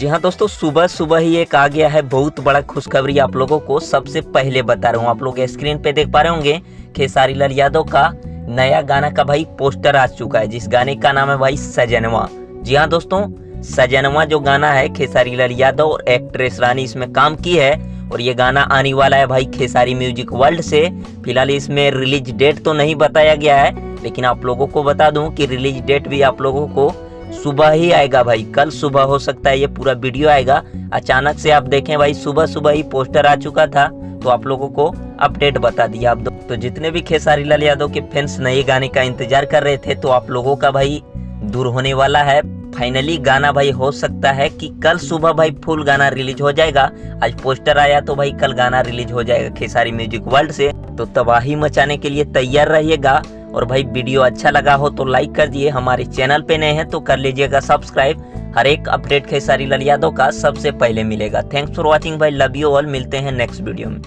जी हाँ दोस्तों, सुबह सुबह ही एक आ गया है बहुत बड़ा खुशखबरी आप लोगों को सबसे पहले बता रहा हूँ। आप लोग स्क्रीन पे देख पा रहे होंगे खेसारी लाल यादव का नया गाना का भाई पोस्टर आ चुका है, जिस गाने का नाम है भाई सजनवा। जी हाँ दोस्तों, सजनवा जो गाना है खेसारी लाल यादव और एक्ट्रेस रानी इसमें काम की है और ये गाना आने वाला है भाई खेसारी म्यूजिक वर्ल्ड से। फिलहाल इसमें रिलीज डेट तो नहीं बताया गया है, लेकिन आप लोगों को बता दूं कि रिलीज डेट भी आप लोगों को सुबह ही आएगा भाई। कल सुबह हो सकता है ये पूरा वीडियो आएगा। अचानक से आप देखें भाई सुबह सुबह ही पोस्टर आ चुका था, तो आप लोगों को अपडेट बता दिया। आप तो जितने भी खेसारी लाल यादव के फैंस नए गाने का इंतजार कर रहे थे, तो आप लोगों का भाई दूर होने वाला है। फाइनली गाना भाई हो सकता है कि कल सुबह भाई फुल गाना रिलीज हो जाएगा। आज पोस्टर आया तो भाई कल गाना रिलीज हो जाएगा खेसारी म्यूजिक वर्ल्ड से। तो तबाही मचाने के लिए तैयार रहिएगा। और भाई वीडियो अच्छा लगा हो तो लाइक कर दिए, हमारे चैनल पे नए हैं तो कर लीजिएगा सब्सक्राइब। हर एक अपडेट खेसारी लाल यादव का सबसे पहले मिलेगा। थैंक्स फॉर वॉचिंग भाई, लव यू ऑल। मिलते हैं नेक्स्ट वीडियो में।